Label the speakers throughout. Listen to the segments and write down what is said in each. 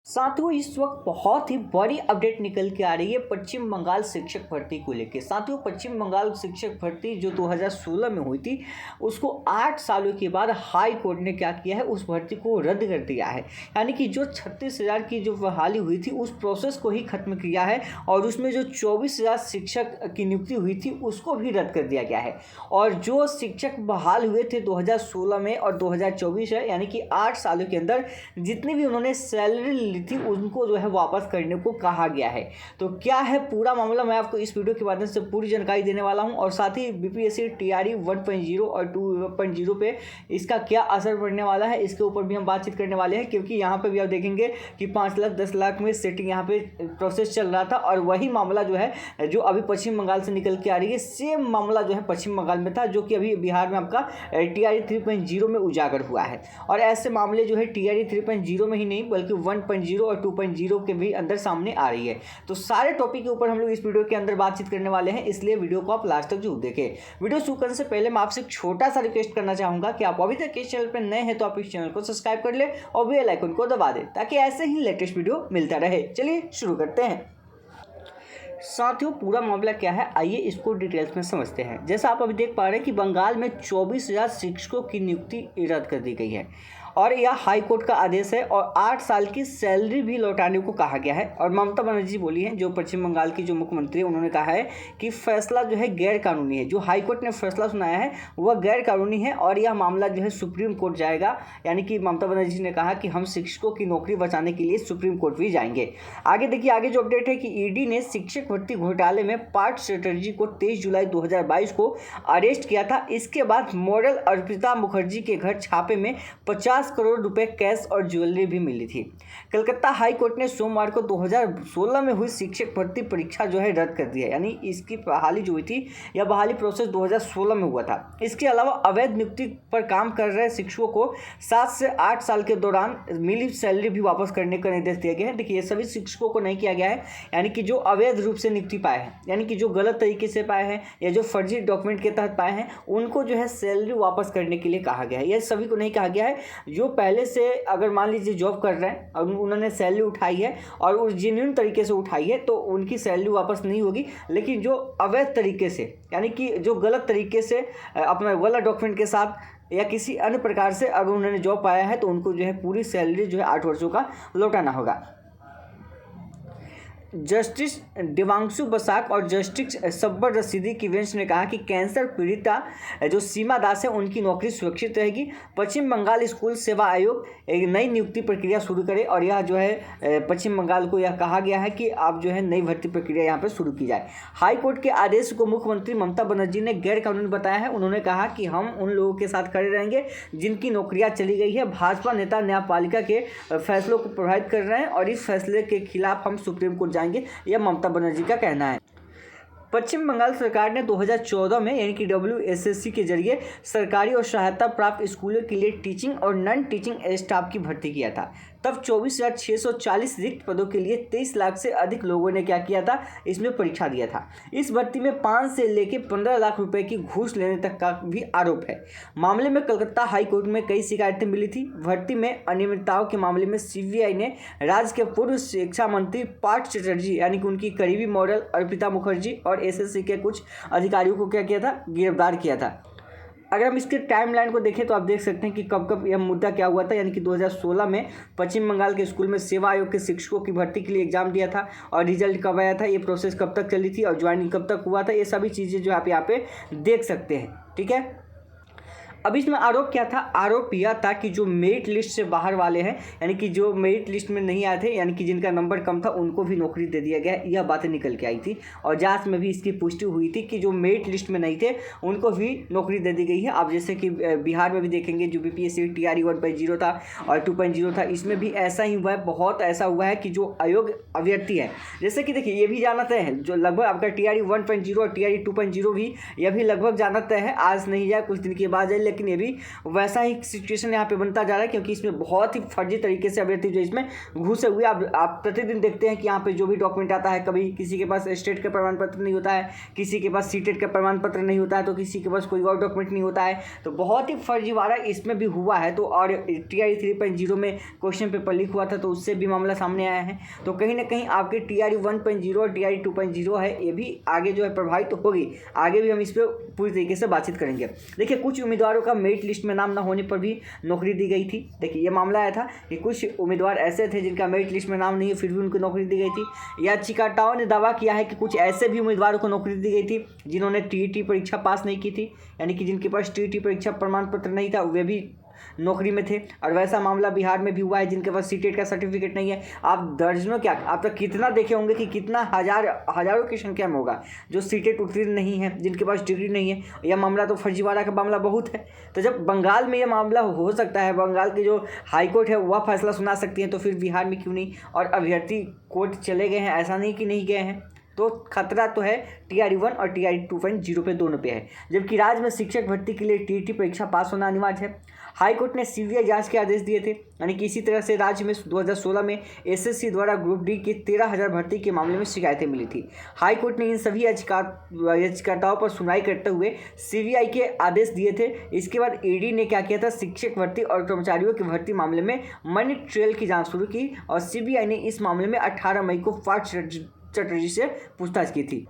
Speaker 1: साथियों इस वक्त बहुत ही बड़ी अपडेट निकल के आ रही है पश्चिम बंगाल शिक्षक भर्ती को लेकर। साथियों पश्चिम बंगाल शिक्षक भर्ती जो 2016 में हुई थी उसको 8 सालों के बाद हाई कोर्ट ने क्या किया है, उस भर्ती को रद्द कर दिया है। यानी कि जो 36,000 की जो बहाली हुई थी उस प्रोसेस को ही खत्म किया है और उसमें जो 24,000 शिक्षक की नियुक्ति हुई थी उसको भी रद्द कर दिया गया है। और जो शिक्षक बहाल हुए थे 2016 में और 2024 है, यानी कि 8 सालों के अंदर जितनी भी उन्होंने सैलरी थी उनको जो है वापस करने को कहा गया है। तो क्या है पूरा मामला, मैं आपको इस वीडियो के माध्यम से पूरी जानकारी देने वाला हूं। और साथ ही बीपीएससी टीआरई 1.0 और 2.0 पे इसका क्या असर पड़ने वाला है इसके ऊपर भी हम बातचीत करने वाले हैं। क्योंकि यहाँ पे भी आप देखेंगे कि 5 लाख 10 लाख में सेटिंग यहाँ पे प्रोसेस चल रहा था और वही मामला जो है जो अभी पश्चिम बंगाल से निकल के आ रही है, सेम मामला जो है पश्चिम बंगाल में था जो कि अभी बिहार में आपका टीआरई 3.0 में उजागर हुआ है। और ऐसे मामले जो है टीआरई 3.0 में ही नहीं बल्कि 1.0 और 2.0 के भी अंदर सामने आ रही है। तो सारे टॉपिक के ऊपर हम लोग इस वीडियो के अंदर बातचीत करने वाले हैं, इसलिए वीडियो को आप लास्ट तक जरूर देखें। वीडियो शुरू करने से पहले मैं आपसे एक छोटा सा रिक्वेस्ट करना चाहूंगा कि आप अभी तक इस चैनल पर नए हैं तो आप इस चैनल को सब्सक्राइब कर ले और बेल आइकन को दबा दें ताकि ऐसे ही लेटेस्ट वीडियो मिलता रहे। चलिए शुरू करते हैं। साथियों पूरा मामला क्या है आइए इसको डिटेल्स में समझते हैं। जैसा आप अभी देख पा रहे हैं कि बंगाल में 24,000 शिक्षकों की नियुक्ति रद्द कर दी गई है और यह हाई कोर्ट का आदेश है और 8 साल की सैलरी भी लौटाने को कहा गया है। और ममता बनर्जी बोली है जो पश्चिम बंगाल की जो मुख्यमंत्री है, उन्होंने कहा है कि फैसला जो है गैर कानूनी है। जो हाई कोर्ट ने फैसला सुनाया है वह गैर कानूनी है और यह मामला जो है सुप्रीम कोर्ट जाएगा। यानी कि ममता बनर्जी ने कहा कि हम शिक्षकों की नौकरी बचाने के लिए सुप्रीम कोर्ट भी जाएंगे। आगे देखिए, आगे जो अपडेट है कि ईडी ने शिक्षक भर्ती घोटाले में पार्थ चटर्जी को 23 जुलाई 2022 को अरेस्ट किया था। इसके बाद मॉडल अर्पिता मुखर्जी के घर छापे में 50 करोड़ रुपए कैश और ज्वेलरी भी मिली थी। कलकत्ता हाई कोर्ट ने सोमवार को 2016 में हुई शिक्षक भर्ती परीक्षा जो है रद्द कर दी है। यानी इसकी बहाली जो हुई थी यह बहाली प्रोसेस 2016 में हुआ था। इसके अलावा अवैध नियुक्ति पर काम कर रहे शिक्षकों को 7 से 8 साल के दौरान मिली सैलरी भी वापस करने का निर्देश दिया गया है। देखिए ये सभी शिक्षकों को नहीं किया गया है, यानी कि जो अवैध रूप से नियुक्ति पाए हैं, यानी कि जो गलत तरीके से पाए हैं या जो फर्जी डॉक्यूमेंट के तहत पाए हैं उनको जो है सैलरी वापस करने के लिए कहा गया है। यह सभी को नहीं कहा गया है। जो पहले से अगर मान लीजिए जॉब कर रहे हैं और उन्होंने सैलरी उठाई है और उस जेन्युइन तरीके से उठाई है तो उनकी सैलरी वापस नहीं होगी। लेकिन जो अवैध तरीके से, यानी कि जो गलत तरीके से अपना गलत डॉक्यूमेंट के साथ या किसी अन्य प्रकार से अगर उन्होंने जॉब पाया है तो उनको जो है पूरी सैलरी जो है 8 वर्षों का लौटाना होगा। जस्टिस देवांशु बसाक और जस्टिस सब्बर रशीदी की बेंच ने कहा कि कैंसर पीड़िता जो सीमा दास है उनकी नौकरी सुरक्षित रहेगी। पश्चिम बंगाल स्कूल सेवा आयोग एक नई नियुक्ति प्रक्रिया शुरू करे और यह जो है पश्चिम बंगाल को यह कहा गया है कि आप जो है नई भर्ती प्रक्रिया यहाँ पर शुरू की जाए। हाई कोर्ट के आदेश को मुख्यमंत्री ममता बनर्जी ने गैर कानूनी बताया है। उन्होंने कहा कि हम उन लोगों के साथ खड़े रहेंगे जिनकी नौकरियाँ चली गई है। भाजपा नेता न्यायपालिका के फैसलों को प्रभावित कर रहे हैं और इस फैसले के खिलाफ हम सुप्रीम कोर्ट जाएंगे, यह ममता बनर्जी का कहना है। पश्चिम बंगाल सरकार ने 2014 में यानी कि WSSC के जरिए सरकारी और सहायता प्राप्त स्कूलों के लिए टीचिंग और नॉन टीचिंग स्टाफ की भर्ती किया था। तब 24,640 रिक्त पदों के लिए 23 लाख से अधिक लोगों ने क्या किया था, इसमें परीक्षा दिया था। इस भर्ती में 5 से लेकर 15 लाख रुपए की घूस लेने तक का भी आरोप है। मामले में कलकत्ता हाई कोर्ट में कई शिकायतें मिली थी। भर्ती में अनियमितताओं के मामले में CBI ने राज्य के पूर्व शिक्षा मंत्री पार्थ चटर्जी यानी कि उनकी करीबी मॉडल अर्पिता मुखर्जी और SSC के कुछ अधिकारियों को क्या किया था, गिरफ्तार किया था। अगर हम इसके टाइमलाइन को देखें तो आप देख सकते हैं कि कब कब यह मुद्दा क्या हुआ था। यानी कि 2016 में पश्चिम बंगाल के स्कूल में सेवा आयोग के शिक्षकों की भर्ती के लिए एग्जाम दिया था और रिजल्ट कब आया था, ये प्रोसेस कब तक चली थी और ज्वाइनिंग कब तक हुआ था, ये सभी चीज़ें जो आप यहाँ पे देख सकते हैं। ठीक है, अब इसमें आरोप क्या था, आरोप यह था कि जो मेरिट लिस्ट से बाहर वाले हैं, यानी कि जो मेरिट लिस्ट में नहीं आए थे, यानी कि जिनका नंबर कम था उनको भी नौकरी दे दिया गया। यह बातें निकल के आई थी और जांच में भी इसकी पुष्टि हुई थी कि जो मेरिट लिस्ट में नहीं थे उनको भी नौकरी दे दी गई है। अब जैसे कि बिहार में भी देखेंगे जो BPSC टीआरई 1.0 था और 2.0 था, इसमें भी ऐसा ही हुआ है। बहुत ऐसा हुआ है कि जो अयोग्य अभ्यर्थी है, जैसे कि देखिए ये भी जानते हैं जो लगभग आपका टीआरई 1.0 और टीआरई 2.0 भी, यह भी लगभग जानते हैं, आज नहीं जाए कुछ दिन के बाद जाए, लेकिन ये भी वैसा ही सिचुएशन यहाँ पे बनता जा रहा है, क्योंकि इसमें बहुत ही फर्जी तरीके से अभ्यर्थी जो इसमें घुसे हुए। आप प्रतिदिन देखते हैं कि यहाँ पे जो भी डॉक्यूमेंट आता है, कभी किसी के पास स्टेट का प्रमाण पत्र नहीं होता है, किसी के पास सीटेट का प्रमाण पत्र नहीं होता है, तो किसी के पास कोई और डॉक्यूमेंट नहीं होता है। तो बहुत ही फर्जीवाड़ा इसमें भी हुआ है। तो और TRE 3.0 में क्वेश्चन पेपर लीक हुआ था, तो उससे भी मामला सामने आया है। तो कहीं ना कहीं आपके TRE 1.0 और TRE 2.0 है, ये भी आगे जो है प्रभावित तो होगी। आगे भी हम इस पर पूरी तरीके से बातचीत करेंगे। देखिए, कुछ उम्मीदवारों का मेरिट लिस्ट में नाम ना होने पर भी नौकरी दी गई थी। देखिए, ये मामला आया था कि कुछ उम्मीदवार ऐसे थे जिनका मेरिट लिस्ट में नाम नहीं है, फिर भी उनको नौकरी दी गई थी। याचिकाकर्ताओं ने दावा किया है कि कुछ ऐसे भी उम्मीदवारों को नौकरी दी गई थी जिन्होंने TET परीक्षा पास नहीं की थी, यानी कि जिनके पास TET परीक्षा प्रमाण पत्र नहीं था, वे भी नौकरी में थे। और वैसा मामला बिहार में भी हुआ है, जिनके पास सीटेट का सर्टिफिकेट नहीं है। आप दर्जनों क्या, आप तो कितना देखे होंगे कि कितना हजारों की संख्या में होगा जो सीटेट उत्तीर्ण नहीं है, जिनके पास डिग्री नहीं है। यह मामला तो फर्जीवाड़ा का मामला बहुत है। तो जब बंगाल में यह मामला हो सकता है, बंगाल की जो हाईकोर्ट है वह फैसला सुना सकती है, तो फिर बिहार में क्यों नहीं। और अभ्यर्थी कोर्ट चले गए हैं, ऐसा नहीं कि नहीं गए हैं। तो खतरा तो है TRE 1 और TRE 2.0 पे, दोनों पे है। जबकि राज्य में शिक्षक भर्ती के लिए TET परीक्षा पास होना अनिवार्य है। हाईकोर्ट ने CBI जांच के आदेश दिए थे। यानी कि इसी तरह से राज्य में 2016 में SSC द्वारा ग्रुप D के 13,000 भर्ती के मामले में शिकायतें मिली थी। हाईकोर्ट ने इन सभी याचिकाकर्ताओं पर सुनवाई करते हुए CBI के आदेश दिए थे। इसके बाद ED ने क्या किया था, शिक्षक भर्ती और कर्मचारियों की भर्ती मामले में मनी ट्रेल की जाँच शुरू की। और CBI ने इस मामले में 18 मई को पार्थ चटर्जी से पूछताछ की थी।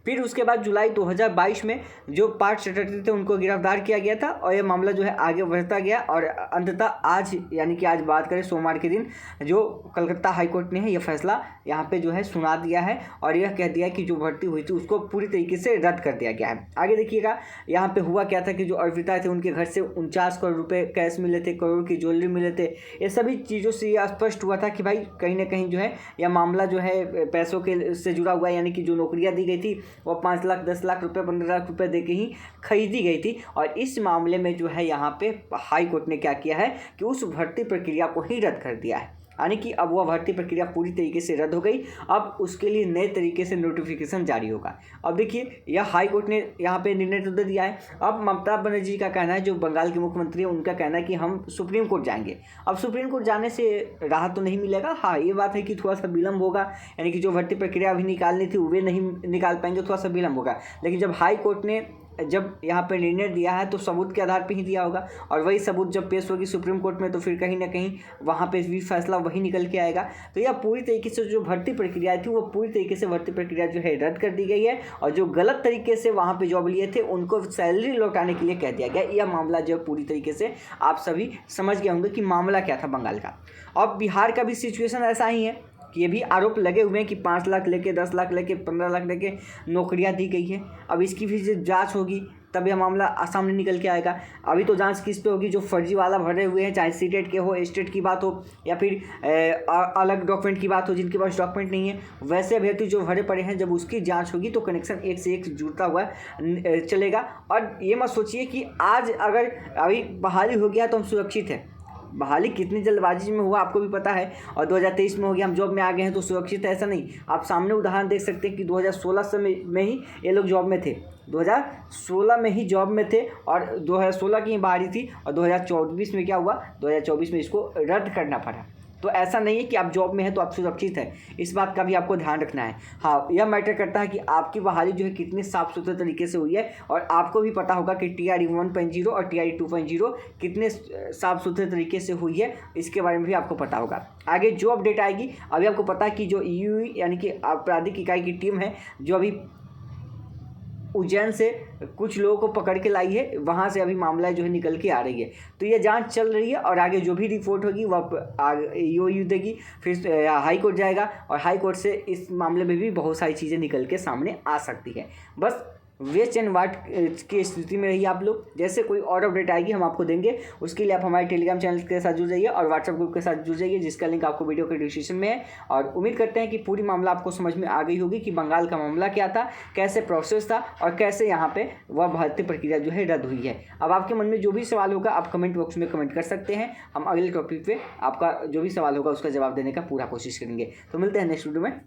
Speaker 1: फिर उसके बाद जुलाई 2022 में जो पार्थ चटर्जी थे उनको गिरफ्तार किया गया था, और यह मामला जो है आगे बढ़ता गया। और अंततः आज, यानी कि आज बात करें सोमवार के दिन, जो कलकत्ता हाईकोर्ट ने है यह फैसला यहाँ पे जो है सुना दिया है, और यह कह दिया कि जो भर्ती हुई थी उसको पूरी तरीके से रद्द कर दिया गया है। आगे देखिएगा, यहाँ पे हुआ क्या था कि जो अर्पिता थे उनके घर से 49 करोड़ रुपये कैश मिले थे, करोड़ की ज्वेलरी मिले थे। ये सभी चीज़ों से यह स्पष्ट हुआ था कि भाई कहीं ना कहीं जो है यह मामला जो है पैसों के से जुड़ा हुआ है। यानी कि जो नौकरियाँ दी गई थी वो 5 लाख, 10 लाख रुपये, 15 लाख रुपये दे के ही खरीदी गई थी। और इस मामले में जो है यहाँ पे हाई कोर्ट ने क्या किया है कि उस भर्ती प्रक्रिया को ही रद्द कर दिया है। यानी कि अब वह भर्ती प्रक्रिया पूरी तरीके से रद्द हो गई। अब उसके लिए नए तरीके से नोटिफिकेशन जारी होगा। अब देखिए, यह हाई कोर्ट ने यहाँ पे निर्णय तो दे दिया है। अब ममता बनर्जी का कहना है, जो बंगाल के मुख्यमंत्री है, उनका कहना है कि हम सुप्रीम कोर्ट जाएंगे। अब सुप्रीम कोर्ट जाने से राहत तो नहीं मिलेगा। हाँ, ये बात है कि थोड़ा सा विलम्ब होगा, यानी कि जो भर्ती प्रक्रिया अभी निकालनी थी वे नहीं निकाल पाएंगे, थोड़ा सा विलम्ब होगा। लेकिन जब हाई कोर्ट ने जब यहाँ पे निर्णय दिया है तो सबूत के आधार पे ही दिया होगा, और वही सबूत जब पेश होगी सुप्रीम कोर्ट में तो फिर कहीं ना कहीं वहाँ पे भी फैसला वही निकल के आएगा। तो यह पूरी तरीके से जो भर्ती प्रक्रिया थी वो पूरी तरीके से भर्ती प्रक्रिया जो है रद्द कर दी गई है, और जो गलत तरीके से वहाँ पे जॉब लिए थे उनको सैलरी लौटाने के लिए कह दिया गया। यह मामला जो पूरी तरीके से आप सभी समझ गए होंगे कि मामला क्या था बंगाल का। अब बिहार का भी सिचुएशन ऐसा ही है कि ये भी आरोप लगे हुए हैं कि 5 लाख लेके, 10 लाख लेके, 15 लाख लेके नौकरियां दी गई है। अब इसकी भी जब जांच होगी तब यह मामला सामने निकल के आएगा। अभी तो जांच किस पे होगी, जो फर्जी वाला भरे हुए हैं, चाहे सीटेट के हो, स्टेट की बात हो, या फिर अलग डॉक्यूमेंट की बात हो जिनके पास डॉक्यूमेंट नहीं है, वैसे अभ्यर्थी जो भरे पड़े हैं, जब उसकी जांच होगी तो कनेक्शन एक से एक जुड़ता हुआ चलेगा। और ये मत सोचिए कि आज अगर अभी बहाली हो गया तो हम सुरक्षित हैं। बहाली कितनी जल्दबाजी में हुआ आपको भी पता है, और 2023 में हो गया, हम जॉब में आ गए हैं तो सुरक्षित है, ऐसा नहीं। आप सामने उदाहरण देख सकते हैं कि 2016 में ही ये लोग जॉब में थे, 2016 में ही जॉब में थे, और 2016 की ही बारी थी, और 2024 में क्या हुआ, 2024 में इसको रद्द करना पड़ा। तो ऐसा नहीं है कि आप जॉब में हैं तो आप सुरक्षित हैं, इस बात का भी आपको ध्यान रखना है। हाँ, यह मैटर करता है कि आपकी बहाली जो है कितनी साफ़ सुथरे तरीके से हुई है, और आपको भी पता होगा कि TRE 1.0 और TRE 2.0 कितने साफ़ सुथरे तरीके से हुई है, इसके बारे में भी आपको पता होगा। आगे जो अपडेट आएगी, अभी आपको पता है कि जो EUE यानी कि आपराधिक इकाई की टीम है, जो अभी उज्जैन से कुछ लोगों को पकड़ के लाई है, वहाँ से अभी मामला जो है निकल के आ रही है। तो ये जांच चल रही है, और आगे जो भी रिपोर्ट होगी वह EOU देगी, फिर हाई कोर्ट जाएगा, और हाई कोर्ट से इस मामले में भी बहुत सारी चीज़ें निकल के सामने आ सकती है। बस वेस्ट एंड वाट की स्थिति में रहिए आप लोग। जैसे कोई और अपडेट आएगी हम आपको देंगे, उसके लिए आप हमारे टेलीग्राम चैनल के साथ जुड़ जाइए और व्हाट्सएप ग्रुप के साथ जुड़ जाइए, जिसका लिंक आपको वीडियो के डिस्क्रिप्शन में है। और उम्मीद करते हैं कि पूरी मामला आपको समझ में आ गई होगी कि बंगाल का मामला क्या था, कैसे प्रोसेस था, और कैसे यहाँ पे वह भर्ती प्रक्रिया जो है रद्द हुई है। अब आपके मन में जो भी सवाल होगा आप कमेंट बॉक्स में कमेंट कर सकते हैं। हम अगले टॉपिक पे आपका जो भी सवाल होगा उसका जवाब देने का पूरा कोशिश करेंगे। तो मिलते हैं नेक्स्ट वीडियो में।